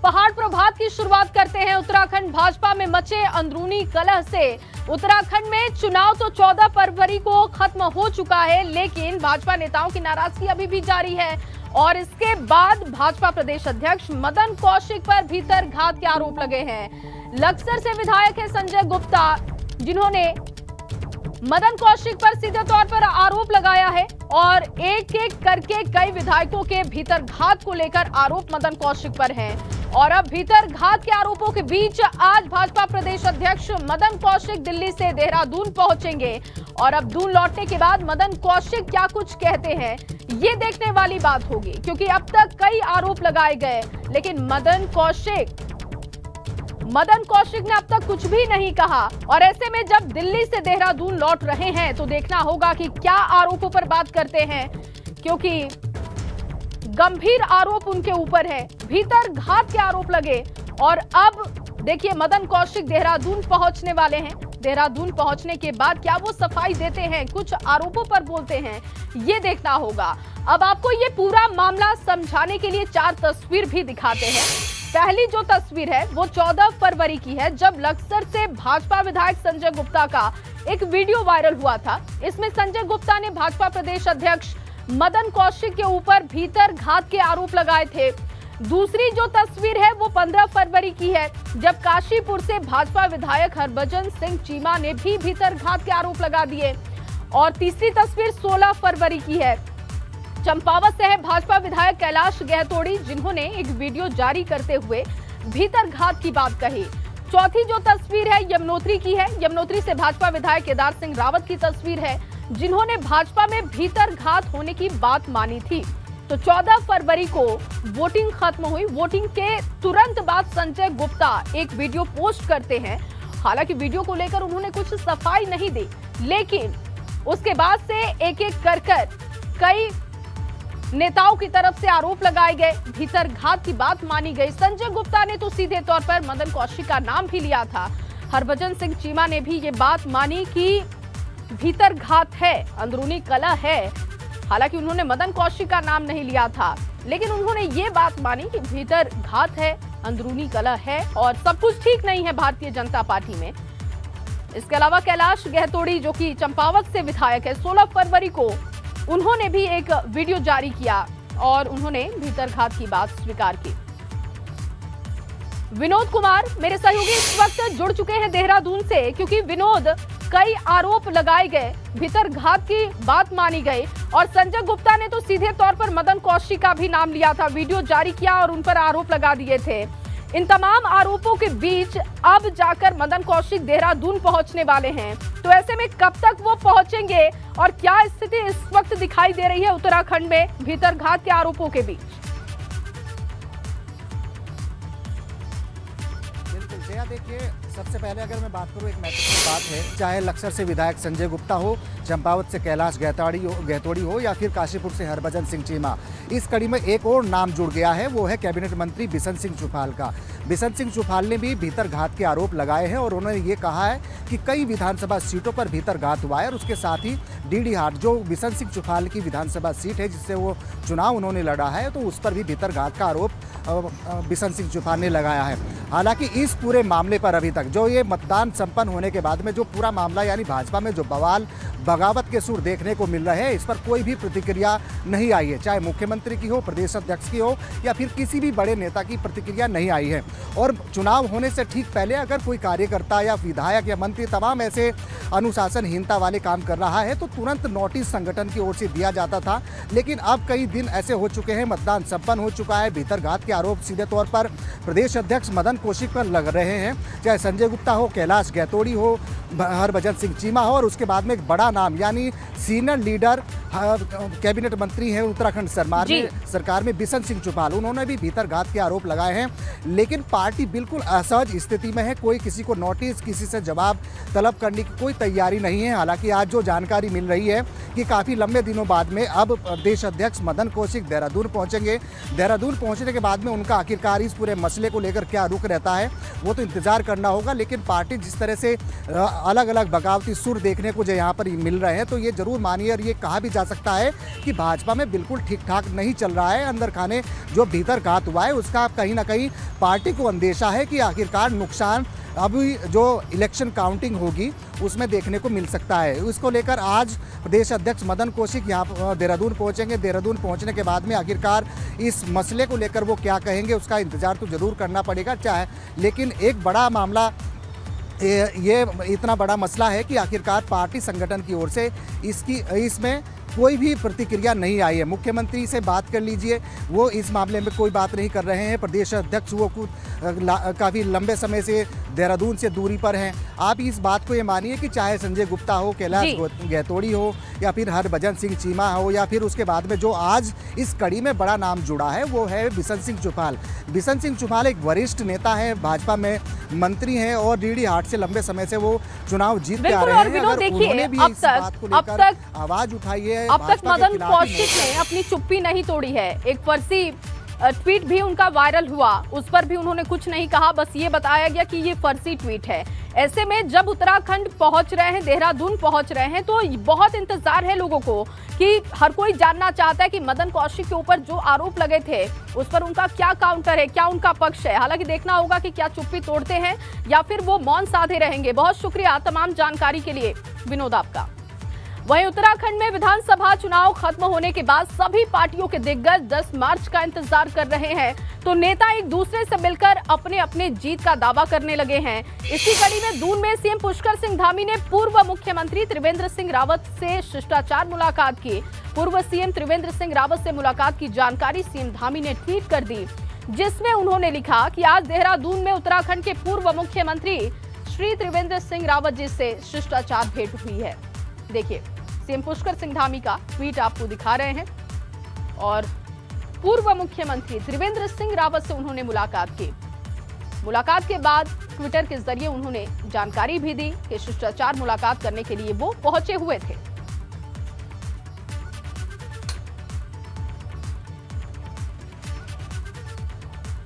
पहाड़ प्रभात की शुरुआत करते हैं उत्तराखंड भाजपा में मचे अंदरूनी कलह से। उत्तराखंड में चुनाव तो 14 फरवरी को खत्म हो चुका है, लेकिन भाजपा नेताओं की नाराजगी अभी भी जारी है। और इसके बाद भाजपा प्रदेश अध्यक्ष मदन कौशिक पर भीतर घात के आरोप लगे हैं। लक्सर से विधायक है संजय गुप्ता, जिन्होंने मदन कौशिक पर सीधे तौर पर आरोप लगाया है और एक एक करके कई विधायकों के भीतर घात को लेकर आरोप मदन कौशिक पर हैं। और अब भीतर घात के आरोपों के बीच आज भाजपा प्रदेश अध्यक्ष मदन कौशिक दिल्ली से देहरादून पहुंचेंगे और अब दून लौटने के बाद मदन कौशिक क्या कुछ कहते हैं ये देखने वाली बात होगी, क्योंकि अब तक कई आरोप लगाए गए, लेकिन मदन कौशिक ने अब तक कुछ भी नहीं कहा। और ऐसे में जब दिल्ली से देहरादून लौट रहे हैं तो देखना होगा कि क्या आरोपों पर बात करते हैं, क्योंकि गंभीर आरोप उनके ऊपर है, भीतर घात के आरोप लगे। और अब देखिए मदन कौशिक देहरादून पहुंचने वाले हैं। देहरादून पहुंचने के बाद क्या वो सफाई देते हैं, कुछ आरोपों पर बोलते हैं, ये देखना होगा। अब आपको ये पूरा मामला समझाने के लिए 4 तस्वीर भी दिखाते हैं। पहली जो तस्वीर है वो 14 फरवरी की है, जब लक्सर से भाजपा विधायक संजय गुप्ता का एक वीडियो वायरल हुआ था। इसमें संजय गुप्ता ने भाजपा प्रदेश अध्यक्ष मदन कौशिक के ऊपर भीतर घात के आरोप लगाए थे। दूसरी जो तस्वीर है वो 15 फरवरी की है, जब काशीपुर से भाजपा विधायक हरभजन सिंह चीमा ने भी भीतर घात के आरोप लगा दिए। और तीसरी तस्वीर 16 फरवरी की है, चंपावत से है भाजपा विधायक कैलाश गहतोड़ी, जिन्होंने एक वीडियो जारी करते हुए भीतर घात की बात कही। चौथी जो तस्वीर है यमुनोत्री की है, यमुनोत्री से भाजपा विधायक केदार सिंह रावत की तस्वीर है, जिन्होंने भाजपा में भीतर घात होने की बात मानी थी। तो 14 फरवरी को वोटिंग खत्म हुई। वोटिंग के तुरंत बाद संजय गुप्ता एक वीडियो पोस्ट करते हैं। हालांकि वीडियो को लेकर उन्होंने कुछ सफाई नहीं दी, लेकिन उसके बाद से एक एक कर कई नेताओं की तरफ से आरोप लगाए गए, भीतर घात की बात मानी गई। संजय गुप्ता ने तो सीधे तौर पर मदन कौशिक का नाम भी लिया था। हरभजन सिंह चीमा ने भी ये बात मानी कि भीतर घात है, अंदरूनी कलह है। हालांकि उन्होंने मदन कौशिक का नाम नहीं लिया था, लेकिन उन्होंने ये बात मानी कि भीतर घात है, अंदरूनी कलह है और सब कुछ ठीक नहीं है भारतीय जनता पार्टी में। इसके अलावा कैलाश गहतोड़ी, जो कि चंपावत से विधायक है, 16 फरवरी को उन्होंने भी एक वीडियो जारी किया और उन्होंने भीतर घात की बात स्वीकार की। विनोद कुमार मेरे सहयोगी इस वक्त जुड़ चुके हैं देहरादून से, क्योंकि विनोद, कई आरोप लगाए गए, भीतर घात की बात मानी गई और संजय गुप्ता ने तो सीधे तौर पर मदन कौशिक का भी नाम लिया था, वीडियो जारी किया और उन पर आरोप लगा दिए थे। इन तमाम आरोपों के बीच अब जाकर मदन कौशिक देहरादून पहुंचने वाले हैं। तो ऐसे में कब तक वो पहुंचेंगे और क्या स्थिति इस वक्त दिखाई दे रही है उत्तराखंड में भीतर घात के आरोपों के बीच? बिल्कुल जया, देखिए सबसे पहले अगर मैं बात करूं, एक महत्वपूर्ण बात है, चाहे लक्सर से विधायक संजय गुप्ता हो, चंपावत से कैलाश गहतोड़ी हो या फिर काशीपुर से हरभजन सिंह चीमा, इस कड़ी में एक और नाम जुड़ गया है, वो है कैबिनेट मंत्री बिशन सिंह चुफाल का। बिशन सिंह चुफाल ने भी भीतर घात के आरोप लगाए हैं और उन्होंने ये कहा है कि कई विधानसभा सीटों पर भीतर घात हुआ है। और उसके साथ ही डीडीहाट, जो बिशन सिंह चुफाल की विधानसभा सीट है जिससे वो चुनाव उन्होंने लड़ा है, तो उस पर भी भीतर घात का आरोप बिशन सिंह चुफाल ने लगाया है। हालांकि इस पूरे मामले पर अभी तक जो ये मतदान संपन्न होने के बाद में जो पूरा मामला, यानी भाजपा में जो बवाल बगावत के सुर देखने को मिल रहे हैं, इस पर कोई भी प्रतिक्रिया नहीं आई है, चाहे मुख्यमंत्री की हो, प्रदेश अध्यक्ष की हो या फिर किसी भी बड़े नेता की प्रतिक्रिया नहीं आई है। और चुनाव होने से ठीक पहले अगर कोई कार्यकर्ता या विधायक या मंत्री तमाम ऐसे अनुशासनहीनता वाले काम कर रहा है तो तुरंत नोटिस संगठन की ओर से दिया जाता था। लेकिन अब कई दिन ऐसे हो चुके हैं, मतदान संपन्न हो चुका है, भीतर घात के आरोप सीधे तौर पर प्रदेश अध्यक्ष मदन कौशिक पर लग रहे हैं, चाहे संजय गुप्ता हो, कैलाश गहतोड़ी हो, हरभजन सिंह चीमा हो और उसके बाद में एक बड़ा नाम यानी सीनियर लीडर कैबिनेट मंत्री हैं उत्तराखंड सरकार में बिशन सिंह चुफाल, उन्होंने भी भीतर घात के आरोप लगाए हैं। लेकिन पार्टी बिल्कुल असहज स्थिति में है, कोई किसी को नोटिस, किसी से जवाब तलब करने की कोई तैयारी नहीं है। हालांकि आज जो जानकारी मिल रही है कि काफ़ी लंबे दिनों बाद में अब प्रदेश अध्यक्ष मदन कौशिक देहरादून पहुंचेंगे। देहरादून पहुंचने के बाद में उनका आखिरकार इस पूरे मसले को लेकर क्या रुख रहता है वो तो इंतजार करना होगा। लेकिन पार्टी जिस तरह से अलग अलग बगावती सुर देखने को जो यहाँ पर मिल रहे हैं, तो ये जरूर मानिए और ये कहा भी जा सकता है कि भाजपा में बिल्कुल ठीक ठाक नहीं चल रहा है। अंदर खाने जो भीतर घात हुआ है उसका कहीं ना कहीं पार्टी को अंदेशा है कि आखिरकार नुकसान अभी जो इलेक्शन काउंटिंग होगी उसमें देखने को मिल सकता है। उसको लेकर आज प्रदेश अध्यक्ष मदन कौशिक यहाँ देहरादून पहुँचेंगे। देहरादून पहुँचने के बाद में आखिरकार इस मसले को लेकर वो क्या कहेंगे उसका इंतजार तो जरूर करना पड़ेगा। चाहे लेकिन एक बड़ा मामला ये इतना बड़ा मसला है कि आखिरकार पार्टी संगठन की ओर से इसमें कोई भी प्रतिक्रिया नहीं आई है। मुख्यमंत्री से बात कर लीजिए, वो इस मामले में कोई बात नहीं कर रहे हैं। प्रदेश अध्यक्ष वो काफ़ी लंबे समय से देहरादून से दूरी पर हैं। आप इस बात को ये मानिए कि चाहे संजय गुप्ता हो, कैलाश गहतोड़ी हो या फिर हरभजन सिंह चीमा हो या फिर उसके बाद में जो आज इस कड़ी में बड़ा नाम जुड़ा है वो है बिशन सिंह चुफाल। बिशन सिंह चुफाल एक वरिष्ठ नेता है, भाजपा में मंत्री हैं और डीडी हाट से लंबे समय से वो चुनाव जीतते आ रहे हैं। अगर उन्होंने भी इस बात को लेकर आवाज उठाई है, अब तक मदन कौशिक ने अपनी चुप्पी नहीं तोड़ी है। एक फर्जी ट्वीट भी उनका वायरल हुआ, उस पर भी उन्होंने कुछ नहीं कहा, बस ये बताया गया कि ये फर्जी ट्वीट है। ऐसे में जब उत्तराखंड पहुंच रहे हैं, देहरादून पहुंच रहे हैं, तो बहुत इंतजार है लोगों को कि हर कोई जानना चाहता है कि मदन कौशिक के ऊपर जो आरोप लगे थे उस पर उनका क्या काउंटर है, क्या उनका पक्ष है। हालांकि देखना होगा कि क्या चुप्पी तोड़ते हैं या फिर वो मौन साधे रहेंगे। बहुत शुक्रिया तमाम जानकारी के लिए विनोद आपका। वहीं उत्तराखंड में विधानसभा चुनाव खत्म होने के बाद सभी पार्टियों के दिग्गज 10 मार्च का इंतजार कर रहे हैं, तो नेता एक दूसरे से मिलकर अपने अपने जीत का दावा करने लगे हैं। इसी कड़ी में दून में सीएम पुष्कर सिंह धामी ने पूर्व मुख्यमंत्री त्रिवेंद्र सिंह रावत से शिष्टाचार मुलाकात की। पूर्व सीएम त्रिवेंद्र सिंह रावत से मुलाकात की जानकारी सीएम धामी ने ट्वीट कर दी, जिसमें उन्होंने लिखा कि आज देहरादून में उत्तराखंड के पूर्व मुख्यमंत्री श्री त्रिवेंद्र सिंह रावत जी से शिष्टाचार भेंट हुई है। देखिए, सीएम पुष्कर सिंह धामी का ट्वीट आपको दिखा रहे हैं और पूर्व मुख्यमंत्री त्रिवेंद्र सिंह रावत से उन्होंने मुलाकात की। मुलाकात के बाद ट्विटर के जरिए उन्होंने जानकारी भी दी कि शिष्टाचार मुलाकात करने के लिए वो पहुंचे हुए थे।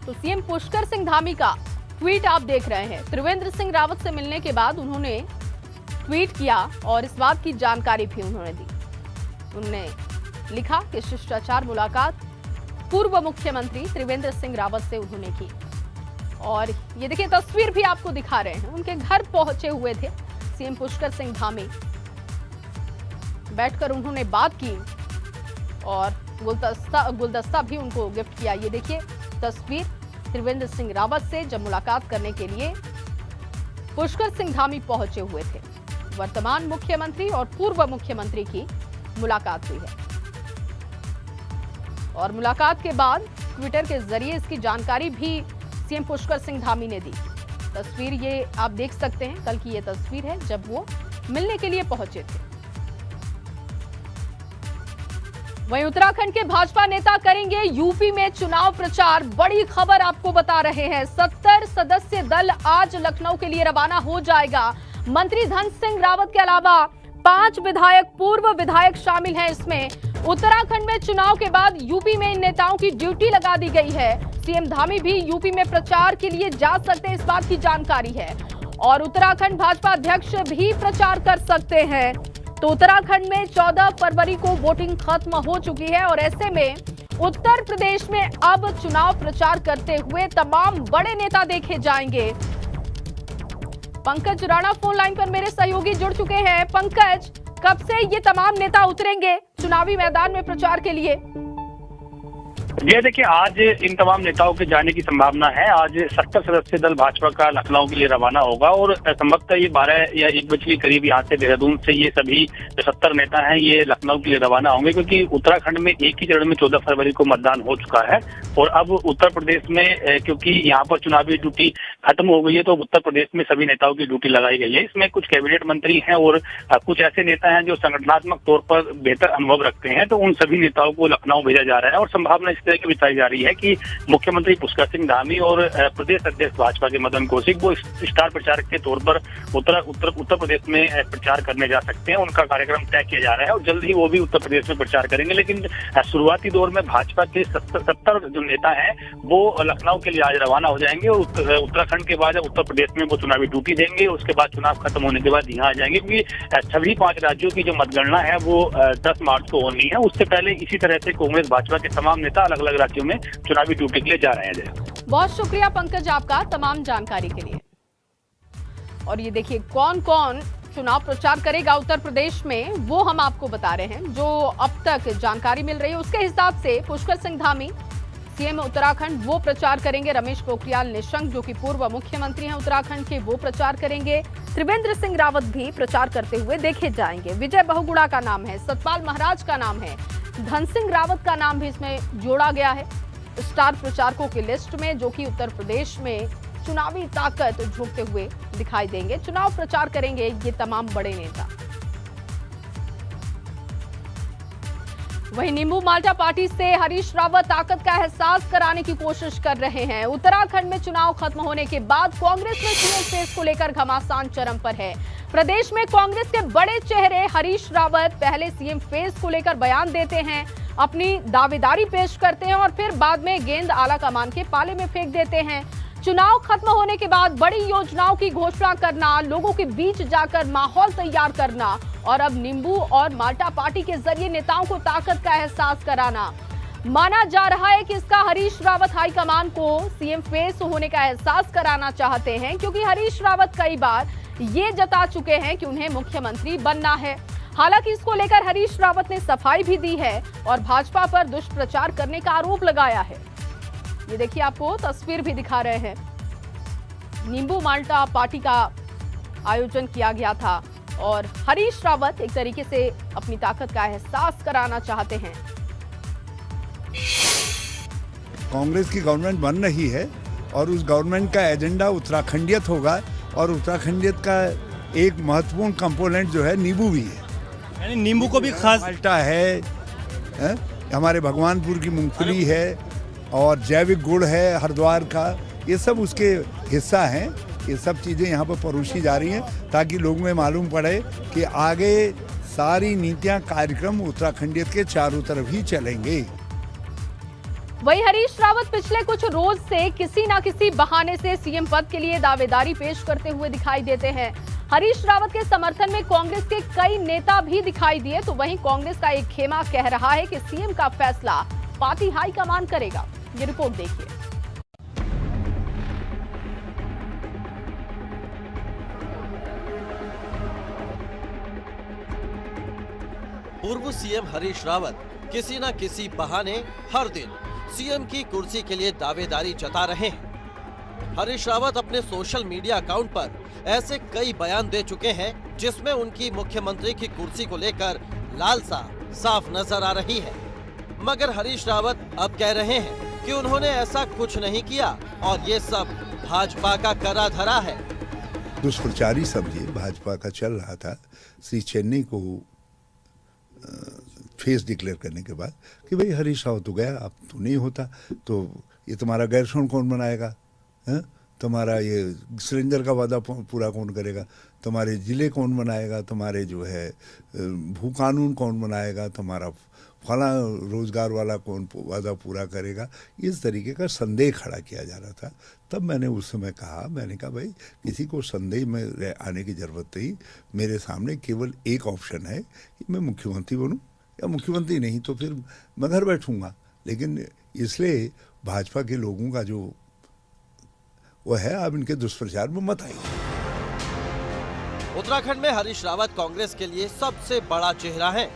तो सीएम पुष्कर सिंह धामी का ट्वीट आप देख रहे हैं। त्रिवेंद्र सिंह रावत से मिलने के बाद उन्होंने ट्वीट किया और इस बात की जानकारी भी उन्होंने दी। उन्होंने लिखा कि शिष्टाचार मुलाकात पूर्व मुख्यमंत्री त्रिवेंद्र सिंह रावत से उन्होंने की। और ये देखिए, तस्वीर भी आपको दिखा रहे हैं, उनके घर पहुंचे हुए थे सीएम पुष्कर सिंह धामी। बैठकर उन्होंने बात की और गुलदस्ता भी उनको गिफ्ट किया। ये देखिए तस्वीर, त्रिवेंद्र सिंह रावत से जब मुलाकात करने के लिए पुष्कर सिंह धामी पहुंचे हुए थे। वर्तमान मुख्यमंत्री और पूर्व मुख्यमंत्री की मुलाकात हुई है और मुलाकात के बाद ट्विटर के जरिए इसकी जानकारी भी सीएम पुष्कर सिंह धामी ने दी। तस्वीर ये आप देख सकते हैं, कल की ये तस्वीर है जब वो मिलने के लिए पहुंचे थे। वहीं उत्तराखंड के भाजपा नेता करेंगे यूपी में चुनाव प्रचार। बड़ी खबर आपको बता रहे हैं, 70 सदस्य दल आज लखनऊ के लिए रवाना हो जाएगा। मंत्री धन सिंह रावत के अलावा 5 विधायक, पूर्व विधायक शामिल हैं इसमें। उत्तराखंड में चुनाव के बाद यूपी में इन नेताओं की ड्यूटी लगा दी गई है। सीएम धामी भी यूपी में प्रचार के लिए जा सकते हैं, इस बात की जानकारी है। और उत्तराखंड भाजपा अध्यक्ष भी प्रचार कर सकते हैं। तो उत्तराखंड में 14 फरवरी को वोटिंग खत्म हो चुकी है और ऐसे में उत्तर प्रदेश में अब चुनाव प्रचार करते हुए तमाम बड़े नेता देखे जाएंगे। पंकज राणा फोन लाइन पर मेरे सहयोगी जुड़ चुके हैं। पंकज, कब से ये तमाम नेता उतरेंगे चुनावी मैदान में प्रचार के लिए? ये देखिए, आज इन तमाम नेताओं के जाने की संभावना है। आज 70 सदस्य दल भाजपा का लखनऊ के लिए रवाना होगा और संभवतः ये 12 या 1 बजे के करीब यहाँ से देहरादून से ये सभी जो 70 नेता हैं ये लखनऊ के लिए रवाना होंगे, क्योंकि उत्तराखंड में एक ही चरण में 14 फरवरी को मतदान हो चुका है और अब उत्तर प्रदेश में क्योंकि यहाँ पर चुनावी ड्यूटी खत्म हो गई है तो उत्तर प्रदेश में सभी नेताओं की ड्यूटी लगाई गई है। इसमें कुछ कैबिनेट मंत्री हैं और कुछ ऐसे नेता हैं जो संगठनात्मक तौर पर बेहतर अनुभव रखते हैं, तो उन सभी नेताओं को लखनऊ भेजा जा रहा है और संभावना तरह की बताई जा रही है कि मुख्यमंत्री पुष्कर सिंह धामी और प्रदेश अध्यक्ष भाजपा के मदन कौशिक वो स्टार प्रचारक के तौर पर उत्तर प्रदेश में प्रचार करने जा सकते हैं। उनका कार्यक्रम तय किया जा रहा है और जल्द ही वो भी उत्तर प्रदेश में प्रचार करेंगे। लेकिन शुरुआती दौर में भाजपा के 70 जो नेता हैं वो लखनऊ के लिए आज रवाना हो जाएंगे और उत्तराखंड के बाद उत्तर प्रदेश में वो चुनावी ड्यूटी देंगे। उसके बाद चुनाव खत्म होने के बाद यहाँ आ जाएंगे, क्योंकि सभी 5 राज्यों की जो मतगणना है वो 10 मार्च को होनी है। उससे पहले इसी तरह से कांग्रेस भाजपा के तमाम नेता अलग अलग राज्यों में चुनावी ड्यूटी के लिए जा रहे हैं। बहुत शुक्रिया पंकज आपका तमाम जानकारी के लिए। और ये देखिए कौन कौन चुनाव प्रचार करेगा उत्तर प्रदेश में, वो हम आपको बता रहे हैं। जो अब तक जानकारी मिल रही है उसके हिसाब से पुष्कर सिंह धामी सीएम उत्तराखंड वो प्रचार करेंगे। रमेश पोखरियाल निशंक जो कि पूर्व मुख्यमंत्री हैं उत्तराखंड के, वो प्रचार करेंगे। त्रिवेंद्र सिंह रावत भी प्रचार करते हुए देखे जाएंगे। विजय बहुगुणा का नाम है, सतपाल महाराज का नाम है, धन सिंह रावत का नाम भी इसमें जोड़ा गया है स्टार प्रचारकों की लिस्ट में, जो कि उत्तर प्रदेश में चुनावी ताकत झोंकते हुए दिखाई देंगे। चुनाव प्रचार करेंगे ये तमाम बड़े नेता। वहीं नींबू माल्टा पार्टी से हरीश रावत ताकत का एहसास कराने की कोशिश कर रहे हैं। उत्तराखंड में चुनाव खत्म होने के बाद कांग्रेस में सीएम फेस को लेकर घमासान चरम पर है। प्रदेश में कांग्रेस के बड़े चेहरे हरीश रावत पहले सीएम फेस को लेकर बयान देते हैं, अपनी दावेदारी पेश करते हैं और फिर बाद में गेंद आला कमान के पाले में फेंक देते हैं। चुनाव खत्म होने के बाद बड़ी योजनाओं की घोषणा करना, लोगों के बीच जाकर माहौल तैयार करना और अब नींबू और माल्टा पार्टी के जरिए नेताओं को ताकत का एहसास कराना। माना जा रहा है कि इसका हरीश रावत हाईकमान को सीएम फेस होने का एहसास कराना चाहते हैं, क्योंकि हरीश रावत कई बार ये जता चुके हैं कि उन्हें मुख्यमंत्री बनना है। हालांकि इसको लेकर हरीश रावत ने सफाई भी दी है और भाजपा पर दुष्प्रचार करने का आरोप लगाया है। ये देखिए आपको तस्वीर भी दिखा रहे हैं। नींबू माल्टा पार्टी का आयोजन किया गया था और हरीश रावत एक तरीके से अपनी ताकत का एहसास कराना चाहते हैं। कांग्रेस की गवर्नमेंट बन रही है और उस गवर्नमेंट का एजेंडा उत्तराखंडियत होगा और उत्तराखंडियत का एक महत्वपूर्ण कंपोनेंट जो है नींबू भी है, यानी नींबू को भी खास माल्टा है, हमारे भगवानपुर की मूंगफली है और जैविक गुड़ है हरिद्वार का, ये सब उसके हिस्सा हैं। ये सब चीज़ें यहाँ पर परोसी जा रही हैं ताकि लोगों में मालूम पड़े कि आगे सारी नीतियाँ कार्यक्रम उत्तराखंडियत के चारों तरफ ही चलेंगे। वहीं हरीश रावत पिछले कुछ रोज से किसी न किसी बहाने से सीएम पद के लिए दावेदारी पेश करते हुए दिखाई देते हैं। हरीश रावत के समर्थन में कांग्रेस के कई नेता भी दिखाई दिए, तो वहीं कांग्रेस का एक खेमा कह रहा है कि सीएम का फैसला पार्टी हाईकमान करेगा। ये रिपोर्ट देखिए। पूर्व सीएम हरीश रावत किसी न किसी बहाने हर दिन सीएम की कुर्सी के लिए दावेदारी जता रहे हैं। हरीश रावत अपने सोशल मीडिया अकाउंट पर ऐसे कई बयान दे चुके हैं जिसमें उनकी मुख्यमंत्री की कुर्सी को लेकर लालसा साफ नजर आ रही है। मगर हरीश रावत अब कह रहे हैं कि उन्होंने ऐसा कुछ नहीं किया और ये सब भाजपा का करा धरा है। दुष्प्रचारी समझिए भाजपा का चल रहा था श्री चेन्नई को फेस डिक्लेयर करने के बाद कि भाई हरीश रावत तो गया, अब तो नहीं होता, तो ये तुम्हारा गैरसोन कौन बनाएगा, है? तुम्हारा ये सिलेंडर का वादा पूरा कौन करेगा, तुम्हारे जिले कौन बनाएगा, तुम्हारे जो है भू कानून कौन बनाएगा, तुम्हारा फला रोजगार वाला कौन वादा पूरा करेगा। इस तरीके का संदेह खड़ा किया जा रहा था। तब मैंने उस समय कहा, मैंने कहा भाई किसी को संदेह में आने की ज़रूरत नहीं, मेरे सामने केवल एक ऑप्शन है कि मैं मुख्यमंत्री बनूं या मुख्यमंत्री नहीं तो फिर मैं घर बैठूंगा। लेकिन इसलिए भाजपा के लोगों का जो वो है, अब इनके दुष्प्रचार में मत आइए। उत्तराखंड में हरीश रावत कांग्रेस के लिए सबसे बड़ा चेहरा है।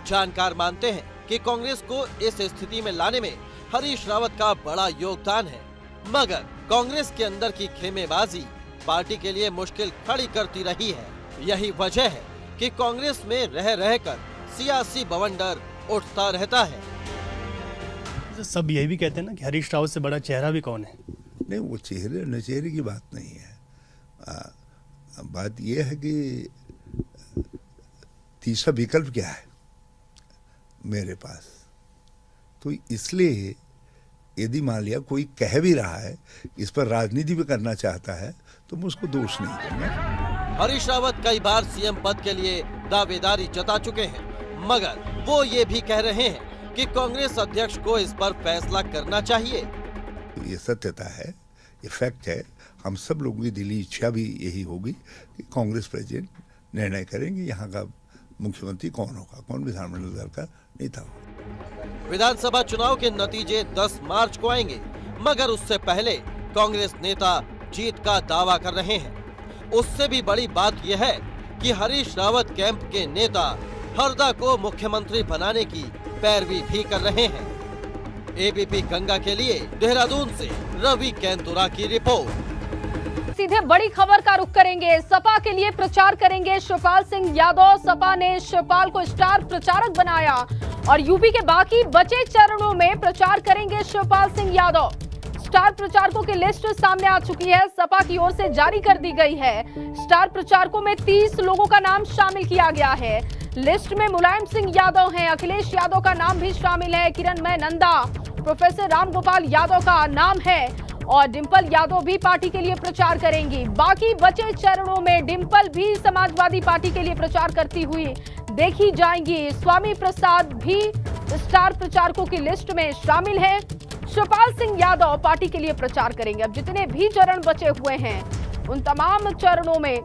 जानकार मानते हैं कि कांग्रेस को इस स्थिति में लाने में हरीश रावत का बड़ा योगदान है, मगर कांग्रेस के अंदर की खेमेबाजी पार्टी के लिए मुश्किल खड़ी करती रही है। यही वजह है कि कांग्रेस में रह रहकर सियासी बवंडर उठता रहता है। सब यही भी कहते हैं ना कि हरीश रावत से बड़ा चेहरा भी कौन है। नहीं, वो चेहरे न चेहरे की बात नहीं है। बात यह है कि तीसरा विकल्प क्या है मेरे पास, तो इसलिए यदि मान लिया कोई कह भी रहा है, इस पर राजनीति भी करना चाहता है, तो मैं उसको दोष नहीं दूंगा। हरीश रावत कई बार सीएम पद के लिए दावेदारी जता चुके हैं, मगर वो ये भी कह रहे हैं कि कांग्रेस अध्यक्ष को इस पर फैसला करना चाहिए। ये सत्यता है, ये फैक्ट है। हम सब लोगों की दिली इच्छा भी यही होगी कि कांग्रेस प्रेसिडेंट निर्णय करेंगे यहाँ का मुख्यमंत्री कौन होगा, कौन विधानमंडल दल का नेता होगा। विधानसभा चुनाव के नतीजे 10 मार्च को आएंगे, मगर उससे पहले कांग्रेस नेता जीत का दावा कर रहे हैं। उससे भी बड़ी बात यह है कि हरीश रावत कैंप के नेता हरदा को मुख्यमंत्री बनाने की पैरवी भी कर रहे हैं। एबीपी गंगा के लिए देहरादून से रवि कैंतुरा की रिपोर्ट। सीधे बड़ी खबर का रुख करेंगे। सपा के लिए प्रचार करेंगे शिवपाल सिंह यादव। सपा ने शिवपाल को स्टार प्रचारक बनाया और यूपी के बाकी बचे चरणों में प्रचार करेंगे शिवपाल सिंह यादव। स्टार प्रचारकों की लिस्ट सामने आ चुकी है, सपा की ओर से जारी कर दी गई है। स्टार प्रचारकों में 30 लोगों का नाम शामिल किया गया है। लिस्ट में मुलायम सिंह यादव हैं, अखिलेश यादव का नाम भी शामिल है, किरणमय नंदा, प्रोफेसर रामगोपाल यादव का नाम है और डिंपल यादव भी पार्टी के लिए प्रचार करेंगी। बाकी बचे चरणों में डिंपल भी समाजवादी पार्टी के लिए प्रचार करती हुई देखी जाएंगी। स्वामी प्रसाद भी स्टार प्रचारकों की लिस्ट में शामिल है। शिवपाल सिंह यादव पार्टी के लिए प्रचार करेंगे। अब जितने भी चरण बचे हुए हैं उन तमाम चरणों में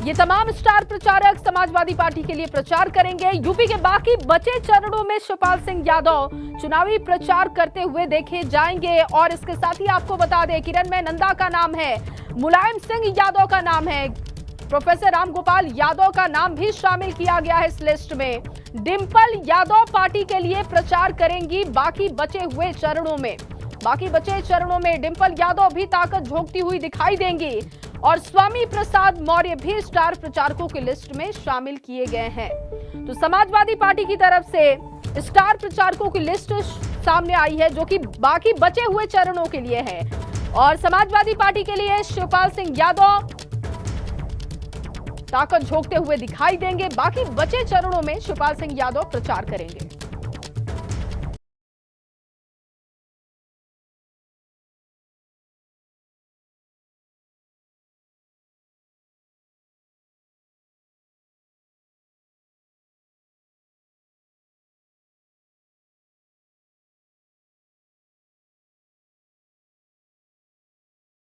ये तमाम स्टार प्रचारक समाजवादी पार्टी के लिए प्रचार करेंगे। यूपी के बाकी बचे चरणों में शिवपाल सिंह यादव चुनावी प्रचार करते हुए देखे जाएंगे। और इसके साथ ही आपको बता दें, किरणमय नंदा का नाम है, मुलायम सिंह यादव का नाम है, प्रोफेसर रामगोपाल यादव का नाम भी शामिल किया गया है इस लिस्ट में। डिंपल यादव पार्टी के लिए प्रचार करेंगी बाकी बचे हुए चरणों में। बाकी बचे चरणों में डिंपल यादव भी ताकत झोंकती हुई दिखाई देंगी और स्वामी प्रसाद मौर्य भी स्टार प्रचारकों की लिस्ट में शामिल किए गए हैं। तो समाजवादी पार्टी की तरफ से स्टार प्रचारकों की लिस्ट सामने आई है जो कि बाकी बचे हुए चरणों के लिए है और समाजवादी पार्टी के लिए शिवपाल सिंह यादव ताकत झोंकते हुए दिखाई देंगे। बाकी बचे चरणों में शिवपाल सिंह यादव प्रचार करेंगे।